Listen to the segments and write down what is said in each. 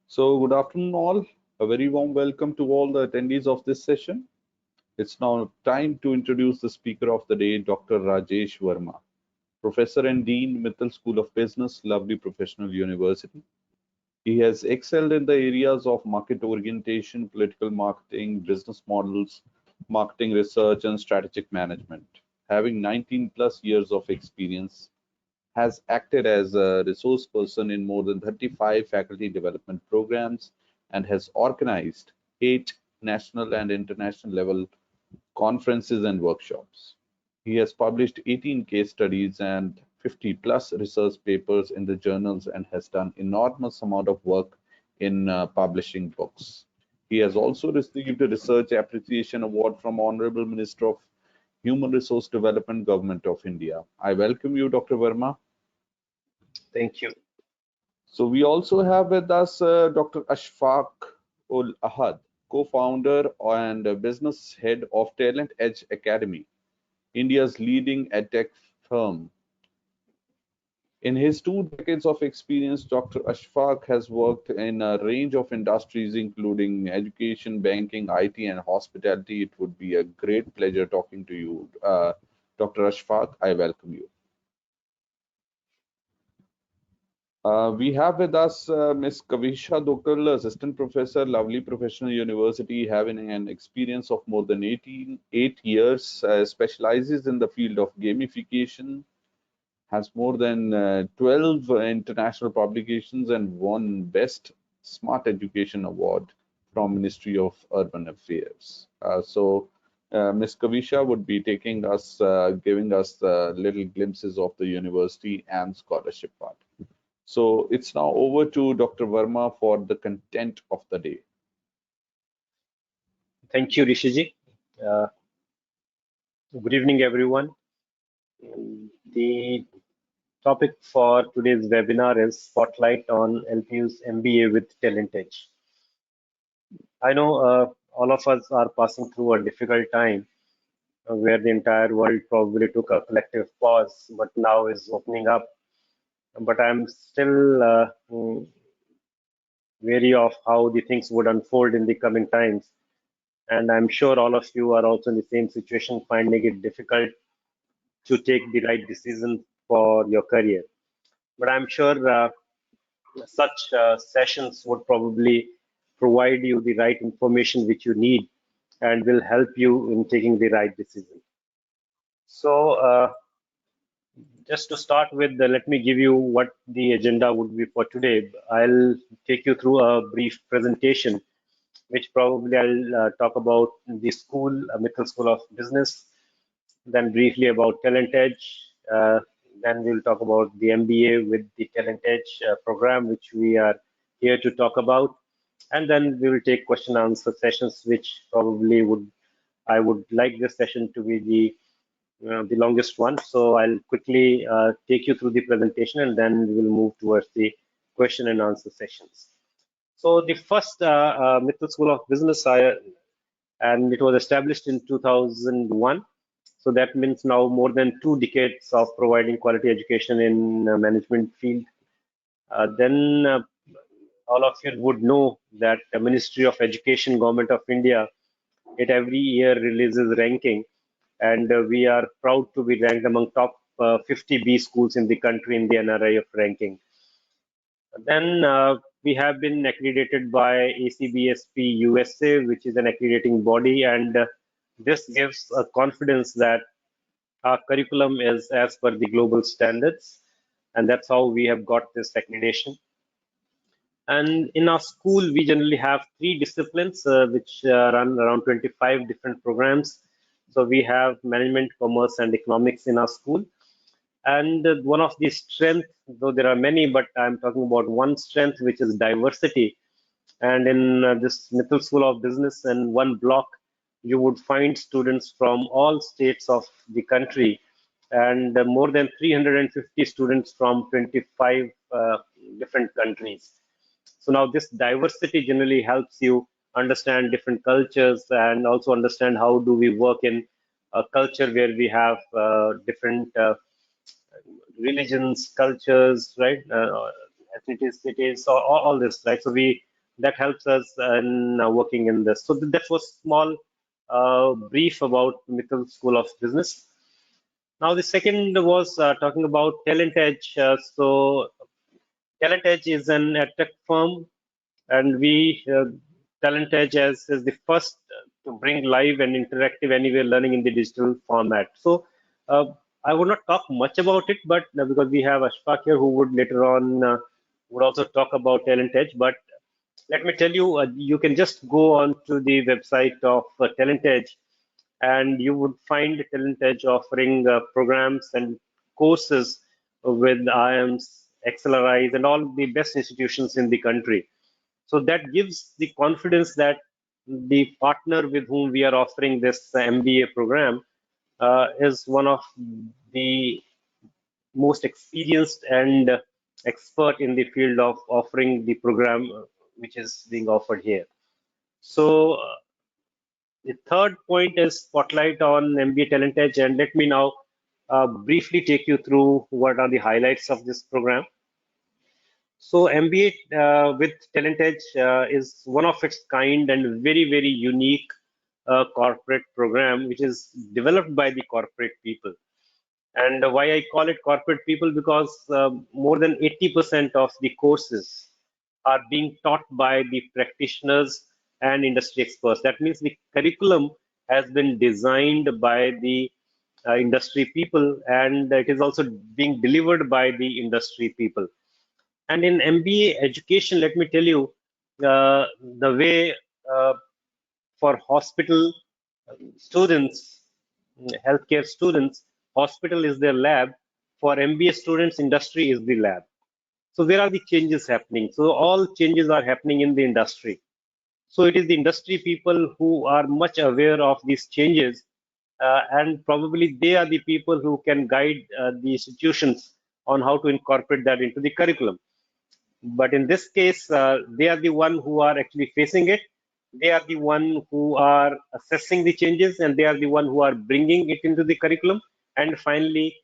So, good afternoon, all. A very warm welcome to all the attendees of this session. It's now time to introduce the speaker of the day, Dr. Rajesh Verma, Professor and Dean, Mittal School of Business, Lovely Professional University. He has excelled in the areas of market orientation, political marketing, business models, marketing research, and strategic management. Having 19 plus years of experience, has acted as a resource person in more than 35 faculty development programs and has organized 8 national and international level conferences and workshops. He has published 18 case studies and 50 plus research papers in the journals and has done enormous amount of work in publishing books. He has also received a Research Appreciation Award from Honorable Minister of Human Resource Development, Government of India. I welcome you, Dr. Verma. Thank you. So we also have with us Dr. Ashfaq Ul Ahad, co-founder and business head of Talent Edge Academy, India's leading edtech firm. In his 2 decades of experience, Dr. Ashfaq has worked in a range of industries, including education, banking, IT, and hospitality. It would be a great pleasure talking to you. Dr. Ashfaq, I welcome you. We have with us Ms. Kavisha Dokal, Assistant Professor, Lovely Professional University, having an experience of more than 8 years, specializes in the field of gamification, has more than 12 international publications and won Best Smart Education Award from Ministry of Urban Affairs. Ms. Kavisha would be taking us, giving us little glimpses of the university and scholarship part. So it's now over to Dr. Verma for the content of the day. Thank you, Rishiji. Good evening, everyone. The topic for today's webinar is Spotlight on LPU's MBA with Talent Edge. I know all of us are passing through a difficult time where the entire world probably took a collective pause, but now is opening up. But I'm still wary of how the things would unfold in the coming times. And I'm sure all of you are also in the same situation, finding it difficult to take the right decision for your career. But I'm sure such sessions would probably provide you the right information which you need and will help you in taking the right decision. So just to start with, let me give you what the agenda would be for today. I'll take you through a brief presentation, which probably I'll talk about the school, Mittal School of Business, then briefly about Talent Edge, then we'll talk about the MBA with the Talent Edge program, which we are here to talk about, and then we will take question and answer sessions, which probably I would like this session to be the longest one. So I'll quickly take you through the presentation, and then we will move towards the question and answer sessions. So the first Mittal School of Business, and it was established in 2001. So that means now more than 2 decades of providing quality education in management field. Then all of you would know that the Ministry of Education, Government of India, it every year releases ranking, and we are proud to be ranked among top 50 B schools in the country in the NRIF ranking. Then we have been accredited by ACBSP USA, which is an accrediting body, and this gives a confidence that our curriculum is as per the global standards, and that's how we have got this accreditation. And in our school, we generally have 3 disciplines which run around 25 different programs. So we have management, commerce, and economics in our school. And one of the strengths, though there are many, but I'm talking about one strength, which is diversity. And in this Mittal School of Business, in one block, you would find students from all states of the country, and more than 350 students from 25 different countries. So now this diversity generally helps you understand different cultures and also understand how do we work in a culture where we have different religions, cultures, right, ethnicities, all this, right? So we that helps us in working in this. So that was small brief about Mittal School of Business. Now the second was talking about Talent Edge. So Talent Edge is an edtech firm, and we Talent Edge is the first to bring live and interactive anywhere learning in the digital format. So uh, I would not talk much about it, but because we have Ashfaq here who would later on would also talk about Talent Edge. But let me tell you, you can just go on to the website of Talent Edge, and you would find Talent Edge offering programs and courses with IIMs, XLRIs, and all the best institutions in the country. So that gives the confidence that the partner with whom we are offering this MBA program is one of the most experienced and expert in the field of offering the program which is being offered here. So the third point is spotlight on MBA Talent Edge, and let me now briefly take you through what are the highlights of this program. So MBA with Talent Edge is one of its kind and very, very unique corporate program, which is developed by the corporate people. And why I call it corporate people, because more than 80% of the courses are being taught by the practitioners and industry experts. That means the curriculum has been designed by the industry people, and it is also being delivered by the industry people. And in MBA education, let me tell you, the way uh, for hospital students, healthcare students, hospital is their lab. For MBA students, industry is the lab. So where are the changes happening? So all changes are happening in the industry. So it is the industry people who are much aware of these changes, and probably they are the people who can guide the institutions on how to incorporate that into the curriculum. But in this case, they are the one who are actually facing it. They are the one who are assessing the changes, and they are the one who are bringing it into the curriculum. And finally,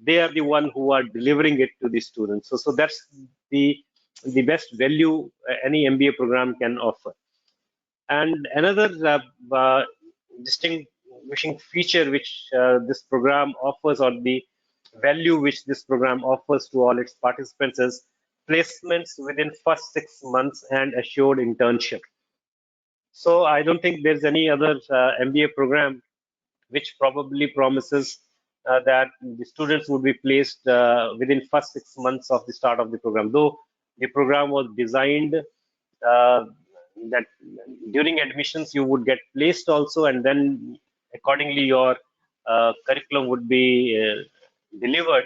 they are the one who are delivering it to the students. So that's the best value any MBA program can offer. And another distinguishing feature which this program offers, or the value which this program offers to all its participants, is placements within first 6 months and assured internship. So I don't think there's any other MBA program which probably promises that the students would be placed within first 6 months of the start of the program. Though the program was designed that during admissions you would get placed also, and then accordingly your curriculum would be delivered.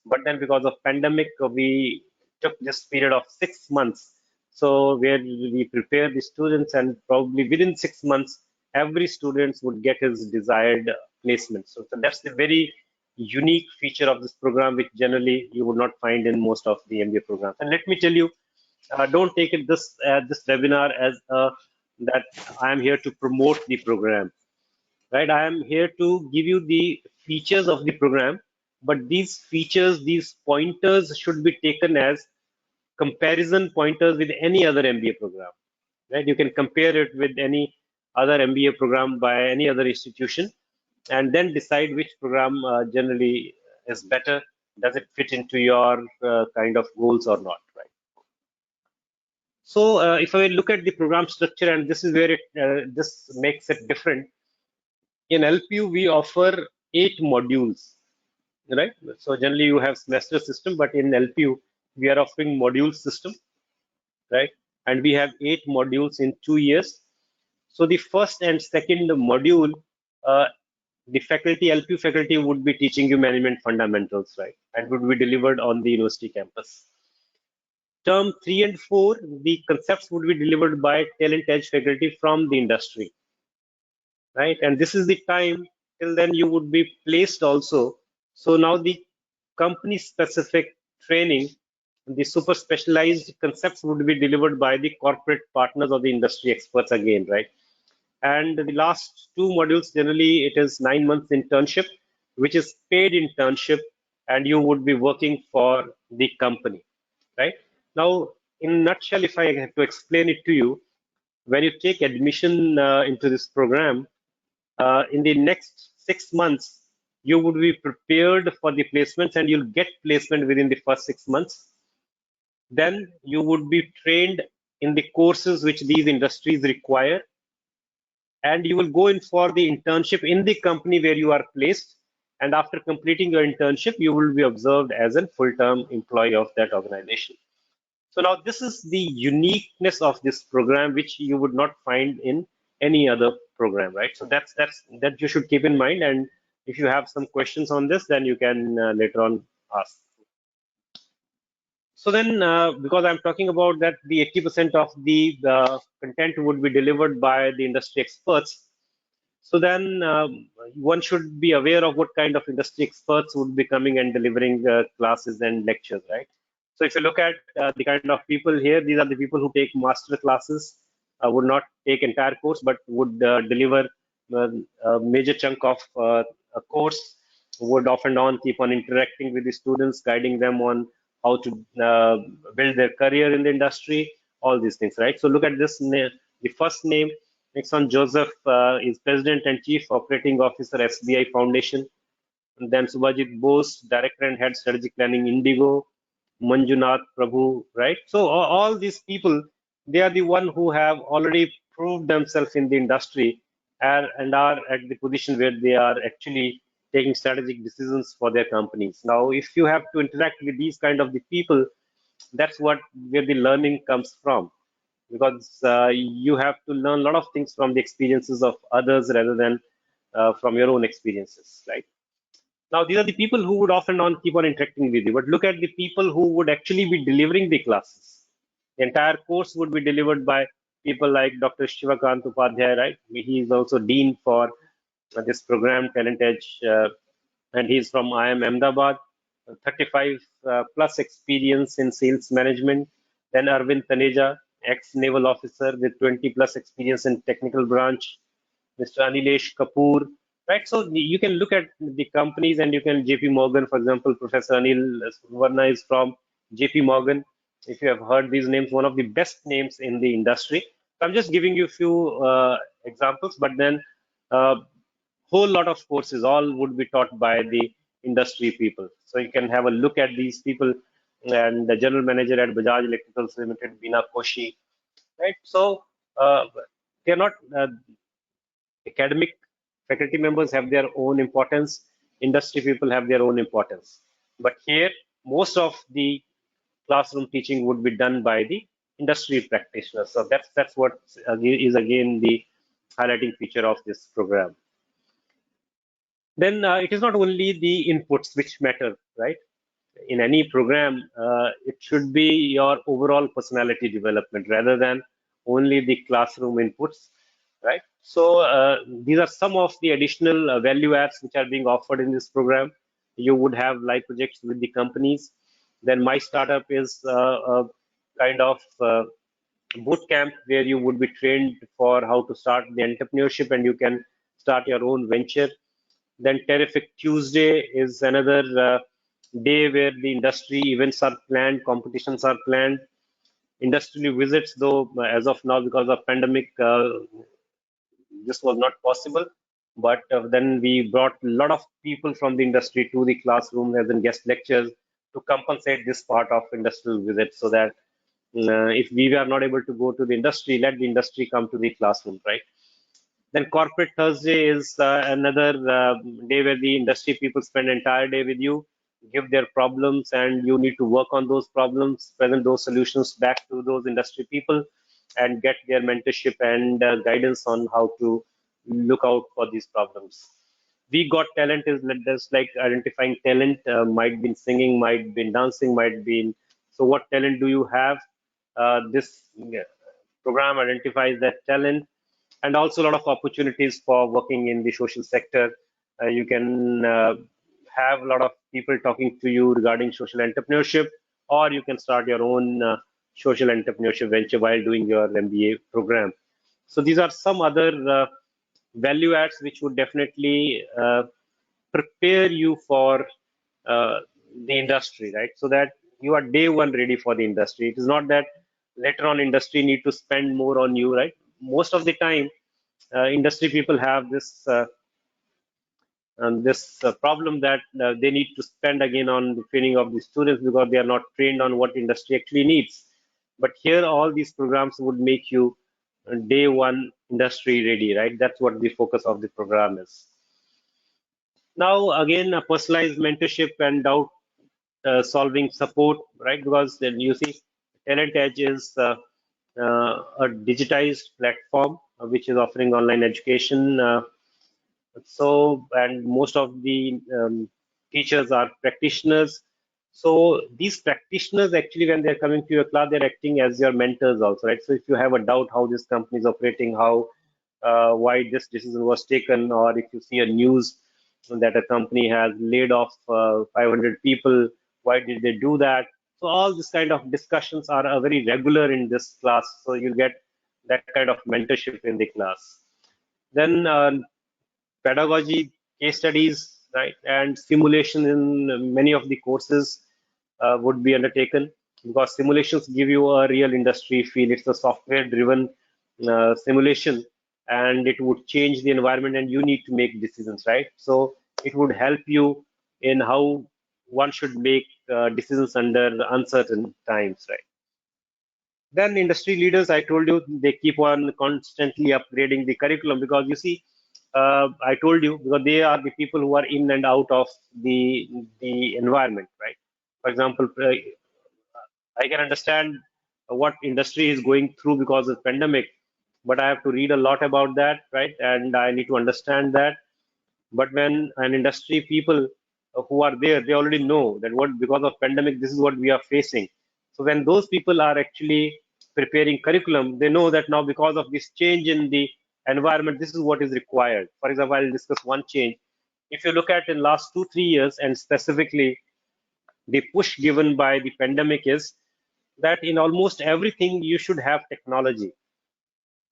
But then because of pandemic, we took this period of 6 months. So where we prepare the students, and probably within 6 months, every student would get his desired placement. So that's the very unique feature of this program, which generally you would not find in most of the MBA programs. And let me tell you, don't take it this webinar as that I am here to promote the program, right? I am here to give you the features of the program, but these features, these pointers should be taken as comparison pointers with any other MBA program, right? You can compare it with any other MBA program by any other institution, and then decide which program generally is better. Does it fit into your kind of goals or not, right? So if I look at the program structure, and this is where this makes it different. In LPU, we offer 8 modules, right? So generally you have semester system, but in LPU, we are offering module system, right? And we have 8 modules in 2 years. So the first and second module, uh, the faculty, LPU faculty would be teaching you management fundamentals, right? And would be delivered on the university campus. Term 3 and 4, the concepts would be delivered by Talent Edge faculty from the industry, right? And this is the time till then you would be placed also. So now the company specific training, the super specialized concepts would be delivered by the corporate partners or the industry experts again, right? And the last 2 modules, generally it is 9 months internship, which is paid internship, and you would be working for the company, right? Now, in a nutshell, if I have to explain it to you, when you take admission into this program, in the next 6 months, you would be prepared for the placements and you'll get placement within the first 6 months. Then you would be trained in the courses which these industries require, and you will go in for the internship in the company where you are placed. And after completing your internship, you will be observed as a full-term employee of that organization. So now this is the uniqueness of this program, which you would not find in any other program, right? So that you should keep in mind. And if you have some questions on this, then you can later on ask. So then, because I'm talking about that the 80% of the content would be delivered by the industry experts, so then one should be aware of what kind of industry experts would be coming and delivering classes and lectures, right? So if you look at the kind of people here, these are the people who take master classes, would not take entire course, but would deliver uh, a major chunk of a course, would off and on keep on interacting with the students, guiding them on how to build their career in the industry, all these things, right? So look at this name, the first name, Nixon Joseph is President and Chief Operating Officer, SBI Foundation. And then Subhajit Bose, Director and Head Strategic Planning, Indigo. Manjunath Prabhu, right? So all these people, they are the one who have already proved themselves in the industry and are at the position where they are actually taking strategic decisions for their companies. Now, if you have to interact with these kind of the people, that's where the learning comes from, because you have to learn a lot of things from the experiences of others rather than from your own experiences, right? Now, these are the people who would off and on keep on interacting with you, but look at the people who would actually be delivering the classes. The entire course would be delivered by people like Dr. Shivakant Upadhyay, right? He is also Dean for this program, Talent Edge, and he's from IIM Ahmedabad, 35 plus experience in sales management. Then Arvind Taneja, ex-naval officer with 20 plus experience in technical branch. Mr. Anilesh Kapoor, right? So you can look at the companies and you can JP Morgan, for example, Professor Anil Varna is from JP Morgan. If you have heard these names, one of the best names in the industry. So I'm just giving you a few examples, but then whole lot of courses all would be taught by the industry people. So you can have a look at these people, and the general manager at Bajaj Electricals Limited, Bina Koshi, right? So they're not academic faculty members have their own importance, industry people have their own importance. But here, most of the classroom teaching would be done by the industry practitioners. So that's what is again the highlighting feature of this program. Then it is not only the inputs which matter, right? In any program, it should be your overall personality development rather than only the classroom inputs, right? So these are some of the additional value adds which are being offered in this program. You would have live projects with the companies. Then My Startup is a kind of boot camp where you would be trained for how to start the entrepreneurship and you can start your own venture. Then Terrific Tuesday is another day where the industry events are planned, competitions are planned. Industry visits, though, as of now, because of pandemic, this was not possible. But then we brought a lot of people from the industry to the classroom as in guest lectures to compensate this part of industrial visit, so that if we are not able to go to the industry, let the industry come to the classroom, right? Then Corporate Thursday is another day where the industry people spend an entire day with you, give their problems, and you need to work on those problems, present those solutions back to those industry people, and get their mentorship and guidance on how to look out for these problems. We Got Talent is just like identifying talent, might be in singing, might be in dancing, might be in. So, what talent do you have? This program identifies that talent, and also a lot of opportunities for working in the social sector. You can have a lot of people talking to you regarding social entrepreneurship, or you can start your own social entrepreneurship venture while doing your MBA program. So these are some other value adds which would definitely prepare you for uh, the industry, right? So that you are day one ready for the industry. It is not that later on industry need to spend more on you, right? Most of the time, industry people have this problem that they need to spend again on the training of the students because they are not trained on what industry actually needs. But here, all these programs would make you day one industry ready, right? That's what the focus of the program is. Now, again, a personalized mentorship and doubt solving support, right? Because then you see, Talent Edge is a digitized platform which is offering online education. And most of the teachers are practitioners. So these practitioners actually, when they're coming to your class, they're acting as your mentors also, right? So if you have a doubt how this company is operating, how why this decision was taken, or if you see a news that a company has laid off 500 people, why did they do that? So all this kind of discussions are very regular in this class. So you get that kind of mentorship in the class. Then pedagogy, case studies, right, and simulation in many of the courses would be undertaken because simulations give you a real industry feel. It's a software-driven simulation, and it would change the environment, and you need to make decisions, right? So it would help you in how one should make decisions under uncertain times, right? Then industry leaders, I told you, they keep on constantly upgrading the curriculum because you see, I told you because they are the people who are in and out of the environment, right? For example, I can understand what industry is going through because of pandemic, but I have to read a lot about that, right? And I need to understand that. But when an industry people who are there, they already know that what because of pandemic, this is what we are facing. So when those people are actually preparing curriculum, they know that now because of this change in the environment, this is what is required. For example, I'll discuss one change. If you look at in last 2 3 years, and specifically the push given by the pandemic is that in almost everything you should have technology.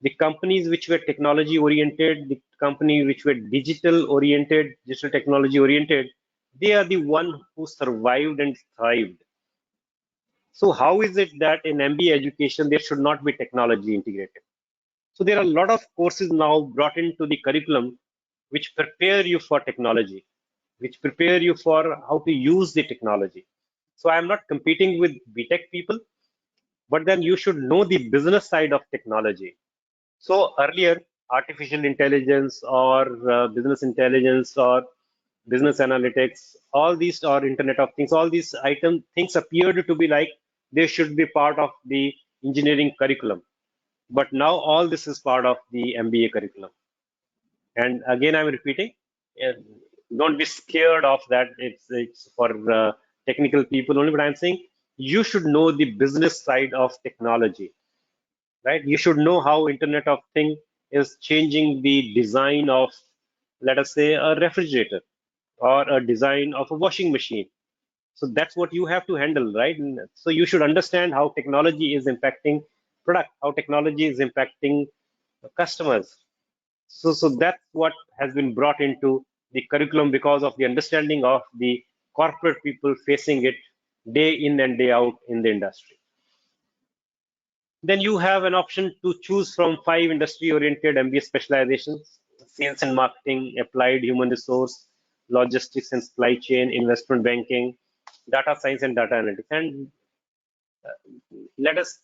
The companies which were technology oriented, the company which were digital oriented, digital technology oriented, they are the one who survived and thrived. So how is it that in MBA education there should not be technology integrated? So there are a lot of courses now brought into the curriculum which prepare you for technology, which prepare you for how to use the technology. So I'm not competing with BTech people, but then you should know the business side of technology. So earlier, artificial intelligence or business intelligence or business analytics, all these or Internet of Things, all these item things appeared to be like they should be part of the engineering curriculum. But now all this is part of the MBA curriculum. And again, I'm repeating, uh, don't be scared of that. It's for technical people only. But I'm saying you should know the business side of technology, right? You should know how Internet of Thing is changing the design of, let us say, a refrigerator or a design of a washing machine. So that's what you have to handle, right? And so you should understand how technology is impacting product, how technology is impacting customers. So that's what has been brought into the curriculum because of the understanding of the corporate people facing it day in and day out in the industry. Then you have an option to choose from 5 industry-oriented MBA specializations: sales and marketing, applied human resource, logistics and supply chain, investment banking, data science and data analytics. And let us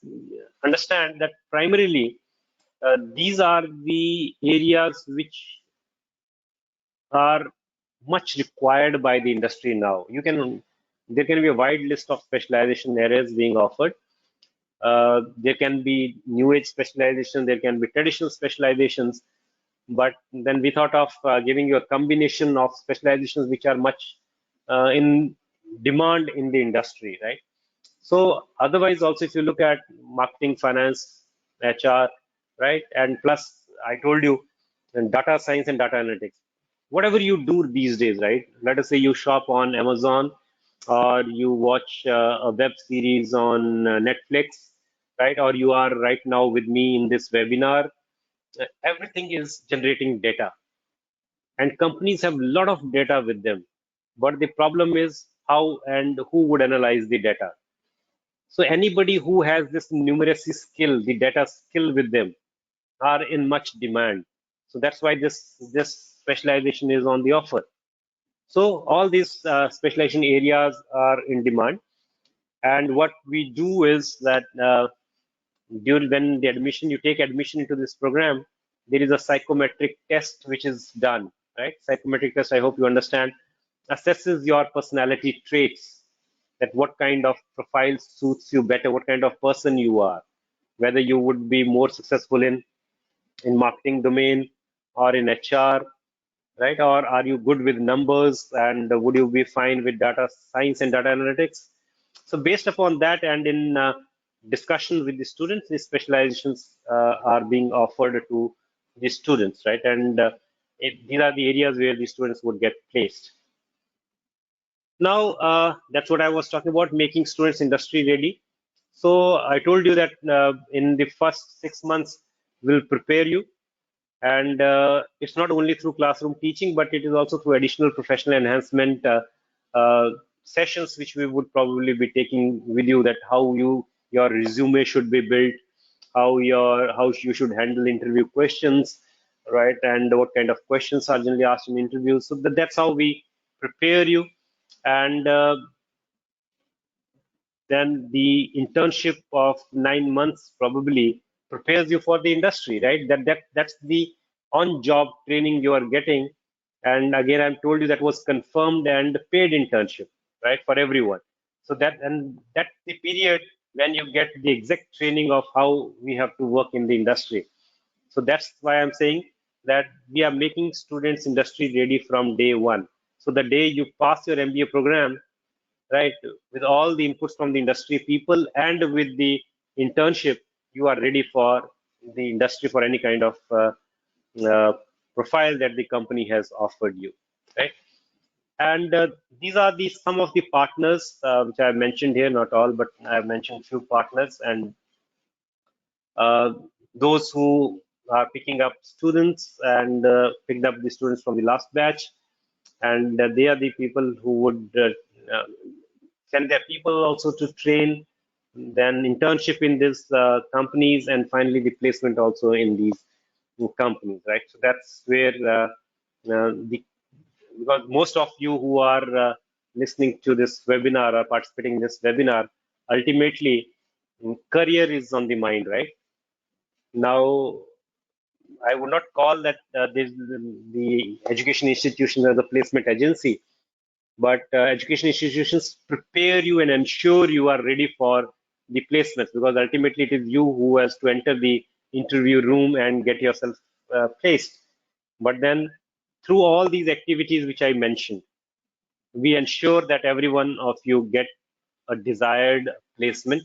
understand that primarily these are the areas which are much required by the industry now. There can be a wide list of specialization areas being offered. There can be new age specialization, there can be traditional specializations, but then we thought of giving you a combination of specializations which are much in demand in the industry, right? So otherwise also if you look at marketing, finance, HR, right, and plus I told you and data science and data analytics, whatever you do these days, right? Let us say you shop on Amazon or you watch a web series on Netflix, right? Or you are right now with me in this webinar. Everything is generating data, and companies have a lot of data with them. But the problem is how and who would analyze the data. So anybody who has this numeracy skill, the data skill with them, are in much demand. So that's why this specialization is on the offer. So all these specialization areas are in demand. And what we do is that during when the admission, you take admission into this program, there is a psychometric test which is done, right? Psychometric test, I hope you understand, assesses your personality traits, that what kind of profile suits you better, what kind of person you are, whether you would be more successful in marketing domain or in HR, right? Or are you good with numbers, and would you be fine with data science and data analytics? So based upon that, and in discussion with the students, these specializations are being offered to the students, right? And these are the areas where the students would get placed. Now, that's what I was talking about, making students industry ready. So I told you that in the first 6 months, we'll prepare you. And it's not only through classroom teaching, but it is also through additional professional enhancement uh, sessions, which we would probably be taking with you, that how your resume should be built, how you should handle interview questions, right? And what kind of questions are generally asked in interviews. So that's how we prepare you. And then the internship of 9 months probably prepares you for the industry, right? That's the on-job training you are getting. And again, I'm told you that was confirmed and paid internship, right, for everyone. So that's the period when you get the exact training of how we have to work in the industry. So that's why I'm saying that we are making students industry ready from day one. So the day you pass your MBA program, right, with all the inputs from the industry people and with the internship, you are ready for the industry for any kind of uh, profile that the company has offered you, right? And these are the some of the partners which I mentioned here, not all, but I have mentioned few partners, and uh, those who are picking up students and picked up the students from the last batch, and they are the people who would send their people also to train, then internship in these companies, and finally the placement also in these companies, right? So that's where the because most of you who are listening to this webinar or participating in this webinar, ultimately career is on the mind, right? Now, I would not call that the education institution as a placement agency, but education institutions prepare you and ensure you are ready for the placements, because ultimately it is you who has to enter the interview room and get yourself placed. But then through all these activities which I mentioned, we ensure that every one of you get a desired placement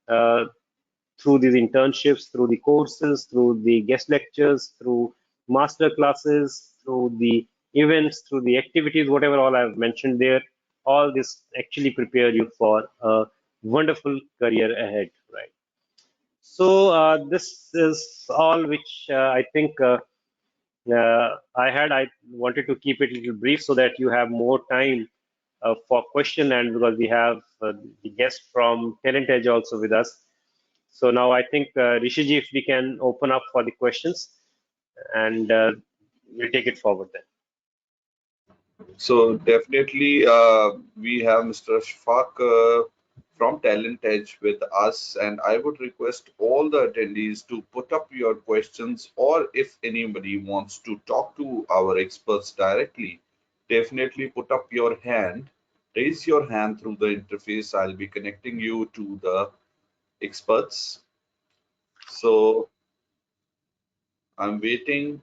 uh, through these internships, through the courses, through the guest lectures, through master classes, through the events, through the activities, whatever all I've mentioned there. All this actually prepare you for a wonderful career ahead, right? So this is all which I think I wanted to keep it a little brief so that you have more time for question, and because we have the guest from Talent Edge also with us. So now I think, Rishiji, if we can open up for the questions, and we'll take it forward then. So definitely, we have Mr. Shafaq from Talent Edge with us, and I would request all the attendees to put up your questions, or if anybody wants to talk to our experts directly, definitely put up your hand. Raise your hand through the interface. I'll be connecting you to the experts. So I'm waiting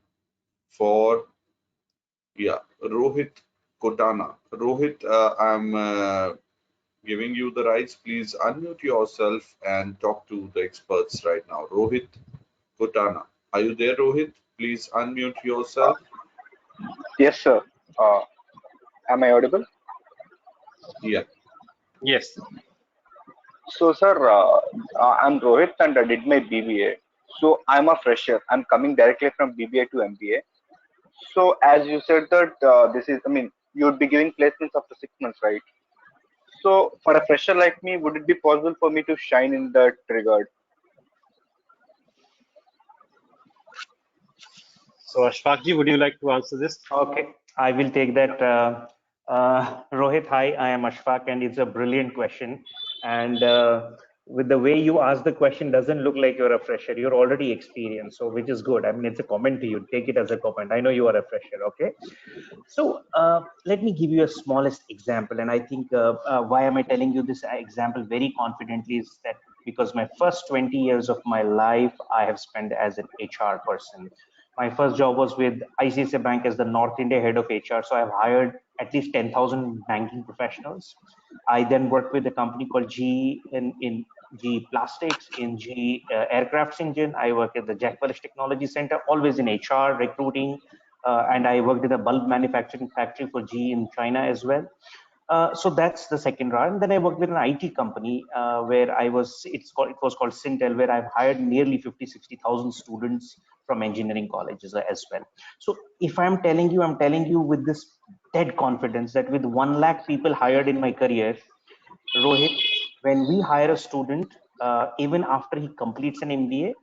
for, yeah, Rohit Kotana. Rohit, I'm giving you the rights. Please unmute yourself and talk to the experts right now. Rohit Kotana. Are you there, Rohit? Please unmute yourself. Yes, sir. Uh, am I audible? Yeah. Yes. So, sir, I'm Rohit and I did my BBA. So, I'm a fresher. I'm coming directly from BBA to MBA. So, as you said that this is, I mean, you would be giving placements after 6 months, right? So for a fresher like me, would it be possible for me to shine in that regard? So Ashfaqji, would you like to answer this? Okay, I will take that. Rohit, hi, I am Ashfaq, and it's a brilliant question. And with the way you ask the question, doesn't look like you're a fresher. You're already experienced, so which is good. I mean, it's a comment to you. Take it as a comment. I know you are a fresher. Okay. So let me give you a smallest example, and I think why am I telling you this example very confidently is that because my first 20 years of my life I have spent as an HR person. My first job was with ICICI Bank as the North India head of HR. So I've hired at least 10,000 banking professionals. I then worked with a company called GE in GE Plastics, in GE Aircraft Engine. I worked at the Jack Welch Technology Center, always in HR, recruiting, and I worked in a bulb manufacturing factory for GE in China as well. So that's the second round. Then I worked with an IT company where it was called Sintel, where I've hired nearly 50, 60,000 students from engineering colleges as well. So if I'm telling you with this dead confidence that with 1 lakh people hired in my career, Rohit, when we hire a student, even after he completes an MBA,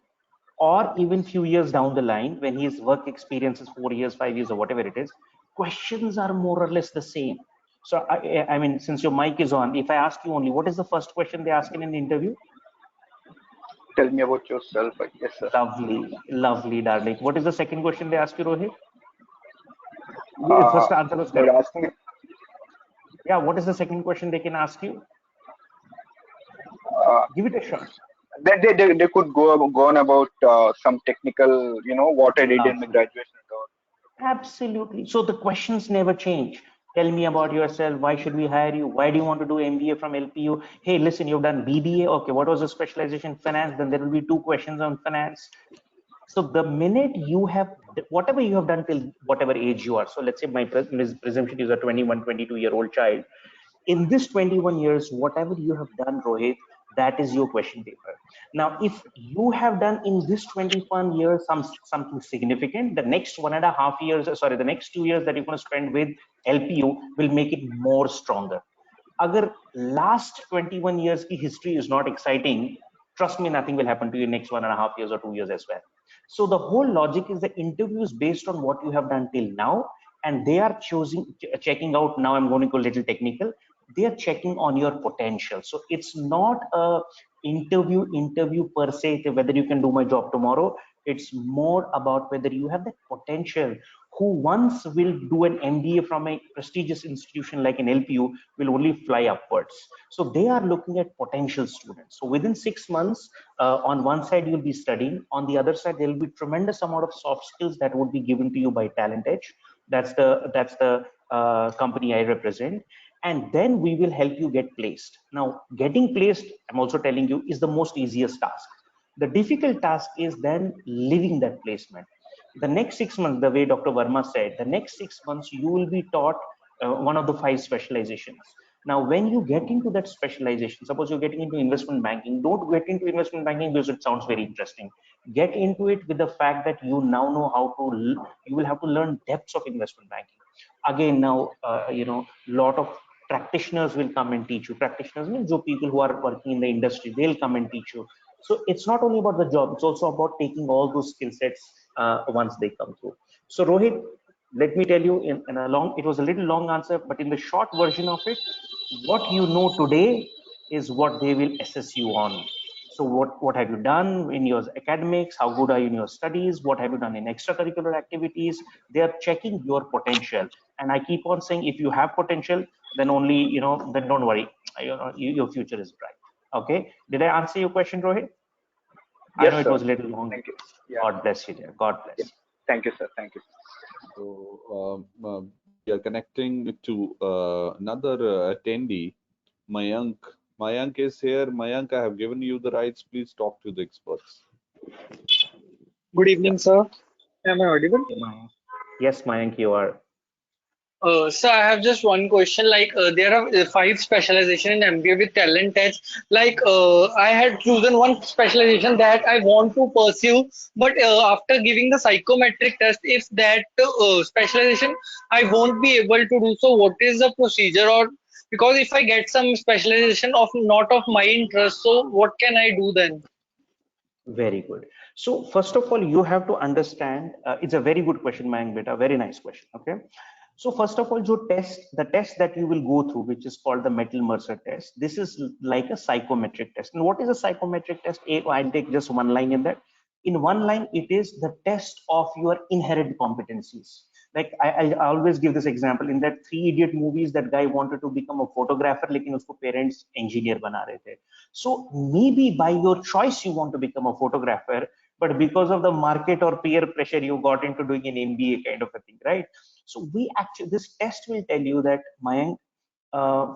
or even few years down the line, when his work experience is 4 years, 5 years, or whatever it is, questions are more or less the same. So I mean, since your mic is on, if I ask you only, what is the first question they ask in an interview? Tell me about yourself. Yes, sir. Lovely, lovely, darling. What is the second question they ask you, Rohit? Uh, First answer was they're correct. asking. Yeah, what is the second question they can ask you? Uh, Give it a shot. they could go on about some technical, what I did in my Lovely. graduation and all. Absolutely. So the questions never change. Tell me about yourself. Why should we hire you? Why do you want to do MBA from LPU? Hey, listen, you've done BBA. Okay, what was the specialization? Finance. Then there will be 2 questions on finance. So the minute you have, whatever you have done till whatever age you are. So let's say my presumption is a 21, 22-year-old child. In this 21 years, whatever you have done, Rohit, that is your question paper. Now, if you have done in this 21 years something significant, the next 1.5 years, sorry, the next 2 years that you're going to spend with LPU will make it more stronger. Agar last 21 years ki history is not exciting, trust me, nothing will happen to you next 1.5 years or 2 years as well. So the whole logic is the interview is based on what you have done till now, and they are checking out. Now I'm going to go a little technical. They are checking on your potential. So it's not a interview per se, whether you can do my job tomorrow. It's more about whether you have the potential. Who once will do an MBA from a prestigious institution like an LPU will only fly upwards. So they are looking at potential students. So within 6 months, on one side you'll be studying, on the other side there will be tremendous amount of soft skills that would be given to you by Talent Edge. That's the company I represent, and then we will help you get placed. Now, getting placed, I'm also telling you, is the most easiest task. The difficult task is then living that placement. The next 6 months, the way Dr. Verma said, the next 6 months you will be taught one of the 5 specializations. Now, when you get into that specialization, suppose you're getting into investment banking, don't get into investment banking because it sounds very interesting. Get into it with the fact that you now know how to, you will have to learn depths of investment banking. Again, now, lot of practitioners will come and teach you. Practitioners means people who are working in the industry, they'll come and teach you. So it's not only about the job, it's also about taking all those skill sets once they come through. So Rohit, let me tell you in a long, it was a little long answer, but in the short version of it, what you know today is what they will assess you on. So what have you done in your academics? How good are you in your studies? What have you done in extracurricular activities? They are checking your potential. And I keep on saying, if you have potential, then only, then don't worry, your future is bright. Okay. Did I answer your question, Rohit? I Yes, know it sir. was a little long. Thank you. Yeah. God bless you, dear. God Yeah. bless. Thank you, sir. Thank you. So we are connecting to another attendee, Mayank. Mayank is here. Mayank, I have given you the rights. Please talk to the experts. Good Yeah. evening, sir. Am I audible? Yes, Mayank, you are. So I have just one question. Like, there are 5 specialization in MBA with talent test. Like, I had chosen one specialization that I want to pursue, but after giving the psychometric test, if that specialization I won't be able to do so, what is the procedure, or Because if I get some specialization of not of my interest, so what can I do then? Very good. So first of all, you have to understand, it's a very good question, Mayank beta, very nice question. Okay. So first of all, the test that you will go through, which is called the Metal-Mercer test, this is like a psychometric test. And what is a psychometric test? I'll take just one line in that. In one line, it is the test of your inherent competencies. Like I always give this example. In that Three Idiot movies, that guy wanted to become a photographer, लेकिन उसको parents engineer बना रहे थे. So maybe by your choice you want to become a photographer, but because of the market or peer pressure, you got into doing an MBA kind of a thing, right? So this test will tell you that, Mayank,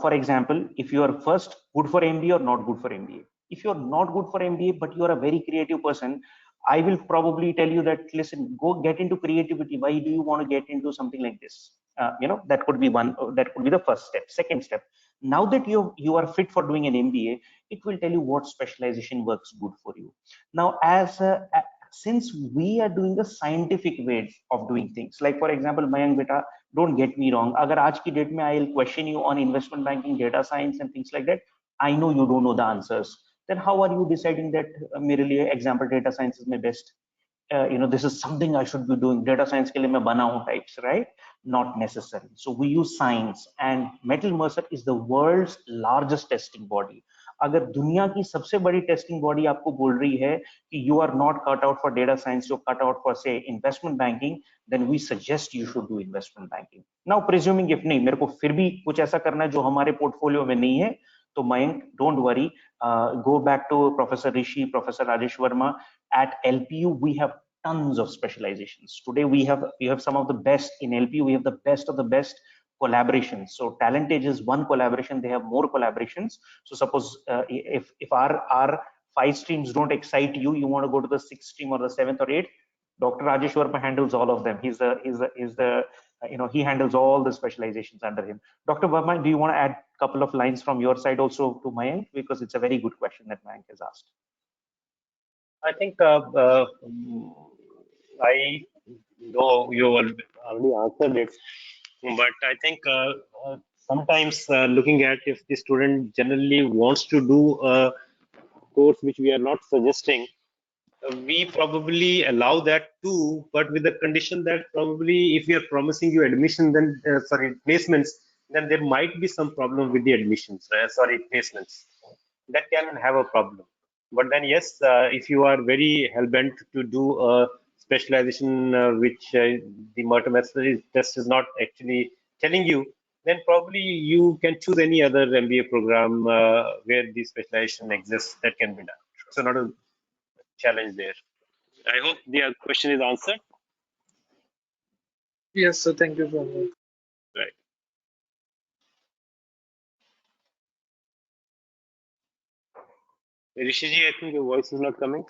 for example, if you are first good for MBA or not good for MBA. If you're not good for MBA, but you're a very creative person, I will probably tell you that, listen, go get into creativity. Why do you want to get into something like this? That could be that could be the first step. Second step, now that you are fit for doing an MBA, it will tell you what specialization works good for you. Now, since we are doing the scientific way of doing things, like for example, Mayank beta, don't get me wrong, agar aaj ki date mein I'll question you on investment banking, data science and things like that, I know you don't know the answers. Then how are you deciding that merely example data science is my best? This is something I should be doing. Data science ke liye main bana hu types, right? Not necessary. So we use science, and Metal-Mercer is the world's largest testing body. अगर दुनिया की सबसे बड़ी testing body आपको बोल रही है कि you are not cut out for data science, you're cut out for say investment banking, then we suggest you should do investment banking. Now presuming if नहीं, मेरे को फिर भी कुछ ऐसा करना है जो हमारे पोर्टफोलियो में नहीं है, तो Mayank, don't worry, go back to Professor Rishi, Professor Rajesh Verma. At LPU, we have tons of specializations. Today, we have some of the best in LPU. We have the best of the best collaborations. So Talentage is one collaboration. They have more collaborations. So suppose if our 5 streams don't excite you, you want to go to the 6th stream or the 7th or 8th, Dr. Rajesh Verma handles all of them. He handles all the specializations under him. Dr. Verma, do you want to add a couple of lines from your side also to Mayank? Because it's a very good question that Mayank has asked. I think I know you already answered it, but I think sometimes looking at if the student generally wants to do a course which we are not suggesting, we probably allow that too, but with the condition that probably if we are promising you admission, then placements, then there might be some problem with the admissions. Placements. That can have a problem. But then yes, if you are very hell-bent to do a specialization which the Metal-Mercer test is not actually telling you, then probably you can choose any other MBA program where the specialization exists that can be done. So not a challenge there. I hope the question is answered. Yes, sir. Thank you so much. Right. Rishiji, I think your voice is not coming.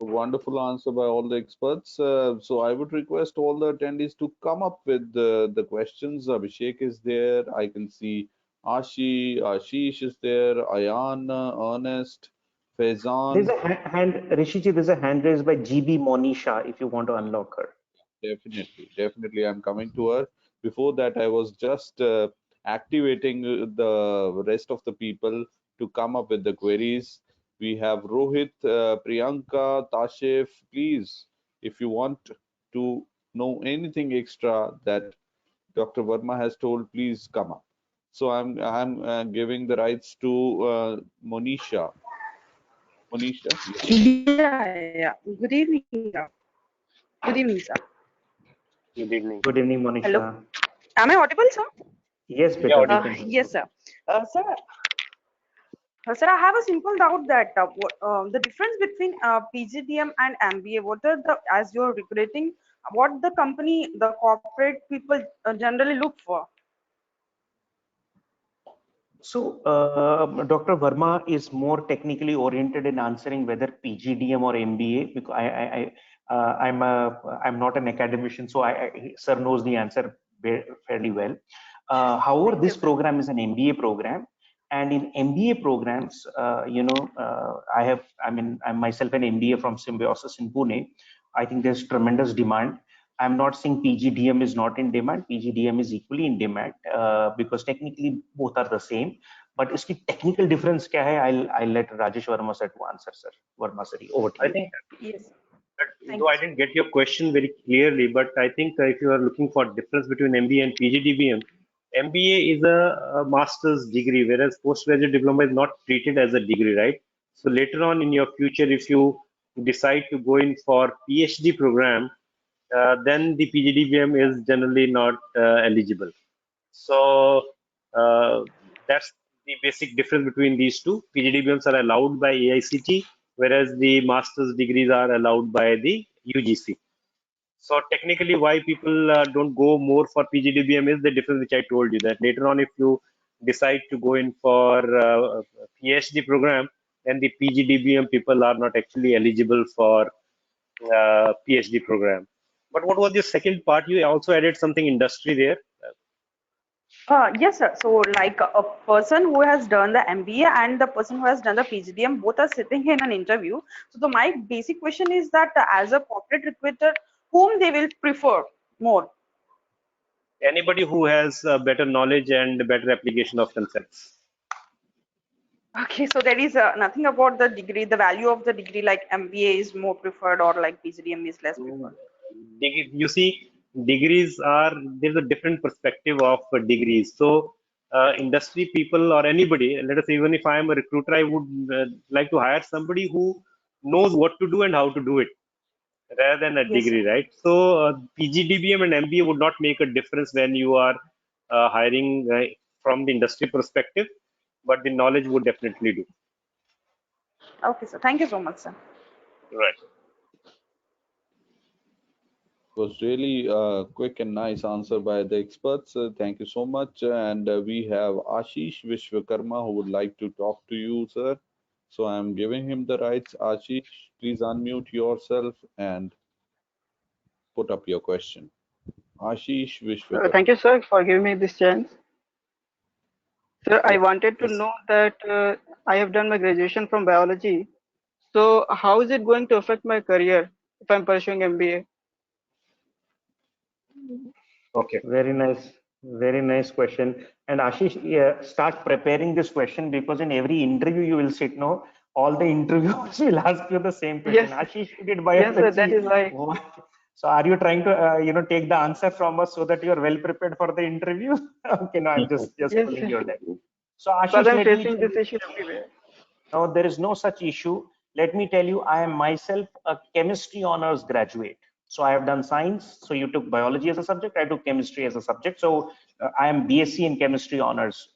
Wonderful answer by all the experts. So I would request all the attendees to come up with the questions. Abhishek is there. I can see Ashish is there. Ayan, Ernest, Faizan. There's a hand, Rishiji, there's a hand raised by GB Monisha if you want to unlock her. Definitely, I'm coming to her. Before that, I was just activating the rest of the people to come up with the queries. We have Rohit, Priyanka, Tashif. Please, if you want to know anything extra that Dr. Verma has told, please come up. So I'm giving the rights to Monisha. Monisha. Yeah. Good evening. Good evening, sir. Good evening. Good evening, Monisha. Hello. Am I audible, sir? Yes, Yeah, Peter. audible. Yes, sir. Sir, I have a simple doubt that the difference between PGDM and MBA, what are as you're recruiting, what the corporate people generally look for? So, Dr. Verma is more technically oriented in answering whether PGDM or MBA, because I'm not an academician, so sir knows the answer fairly well. However, this program is an MBA program, and in MBA programs, I'm myself an MBA from Symbiosis in Pune. I think there's tremendous demand. I'm not saying PGDM is not in demand. PGDM is equally in demand because technically both are the same. But इसकी technical difference क्या है? I'll let Rajesh Verma sir to answer, sir. Verma sir, over to I you. think, Yes. though I didn't get your question very clearly, but I think if you are looking for difference between MBA and PGDBM, MBA is a master's degree, whereas postgraduate diploma is not treated as a degree, right? So later on in your future, if you decide to go in for PhD program, then the PGDBM is generally not eligible. So that's the basic difference between these two. PGDBMs are allowed by AICT, whereas the master's degrees are allowed by the UGC. So technically, why people don't go more for PGDBM is the difference which I told you, that later on, if you decide to go in for PhD program, then the PGDBM people are not actually eligible for PhD program. But what was the second part? You also added something industry there. Yes, sir. So, like a person who has done the MBA and the person who has done the PGDM, both are sitting in an interview. So, my basic question is that as a corporate recruiter, whom they will prefer more? Anybody who has better knowledge and better application of themselves. Okay, so there is nothing about the degree, the value of the degree, like MBA is more preferred or like PGDM is less preferred. You see, degrees are, there's a different perspective of degrees. So industry people or anybody, let us say, even if I am a recruiter, I would like to hire somebody who knows what to do and how to do it rather than a Yes, sir. degree, right? So PGDBM and MBA would not make a difference when you are hiring from the industry perspective, but the knowledge would definitely do. Okay, sir. Thank you so much, sir. Right. It was really a quick and nice answer by the experts. Thank you so much. And we have Ashish Vishwakarma who would like to talk to you, sir. So I'm giving him the rights. Ashish, please unmute yourself and put up your question. Ashish Vishwakarma. Thank you, sir, for giving me this chance. Sir, I wanted to Yes. know that I have done my graduation from biology. So, how is it going to affect my career if I'm pursuing MBA? Okay. Very nice question. And Ashish, yeah, start preparing this question because in every interview you will sit, no, all the interviewers will ask you the same question. Yes, Ashish, you did yes, sir, that biology. is why. What? So are you trying to, take the answer from us so that you are well prepared for the interview? Okay, no, I'm just Yes, pulling sir, your leg. So because Ashish, I'm let me facing tell this you. issue everywhere. No, there is no such issue. Let me tell you, I am myself a chemistry honors graduate. So I have done science. So you took biology as a subject. I took chemistry as a subject. So I am BSc in chemistry honors.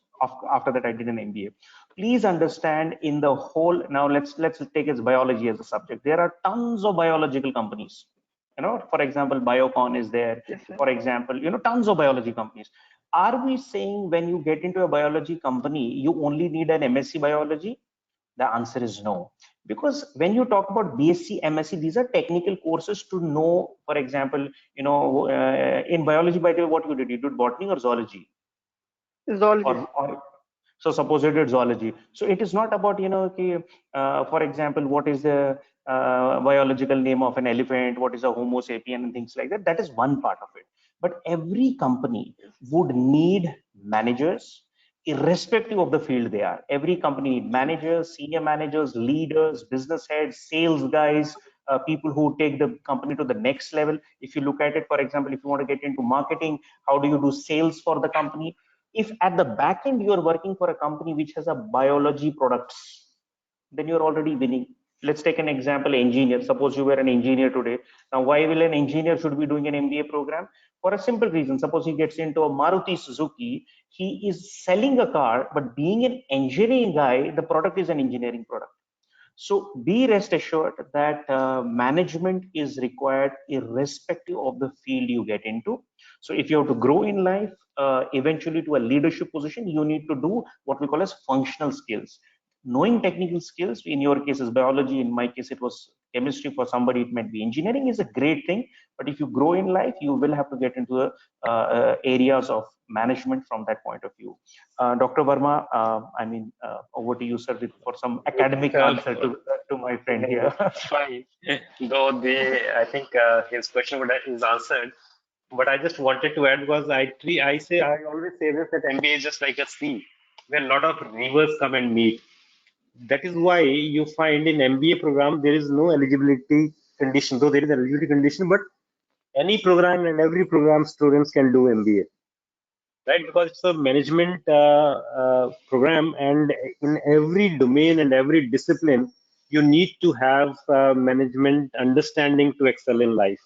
After that, I did an MBA. Please understand in the whole. Now let's take as biology as a subject. There are tons of biological companies. For example, Biocon is there. Yes, sir. For example, tons of biology companies. Are we saying when you get into a biology company, you only need an MSc biology? The answer is no. Because when you talk about BSc, MSc, these are technical courses to know, for example, in biology, by the way, what you did botany or zoology? Zoology. Or so suppose you did zoology. So it is not about, for example, what is the biological name of an elephant, what is a Homo sapien and things like that. That is one part of it. But every company would need managers, irrespective of the field they are. Every company need managers, senior managers, leaders, business heads, sales guys, people who take the company to the next level. If you look at it, for example, if you want to get into marketing, how do you do sales for the company? If at the back end you are working for a company which has a biology products, then you're already winning. Let's take an example, engineer. Suppose you were an engineer today. Now, why will an engineer should be doing an MBA program? For a simple reason. Suppose he gets into a Maruti Suzuki, he is selling a car, but being an engineering guy, the product is an engineering product. So be rest assured that management is required irrespective of the field you get into. So if you have to grow in life, eventually to a leadership position, you need to do what we call as functional skills. knowing technical skills, in your case is biology, in my case it was chemistry, for somebody it might be engineering, is a great thing. But if you grow in life, you will have to get into the areas of management from that point of view. Dr. Verma, over to you, sir, for some academic answer to my friend here. It's fine. Though I think his question is answered, but I just wanted to add, because I always say this, that MBA is just like a sea where a lot of rivers come and meet. That is why you find in MBA program there is no eligibility condition, though there is eligibility condition, but any program and every program students can do MBA, right? Because it's a management program, and in every domain and every discipline, you need to have management understanding to excel in life.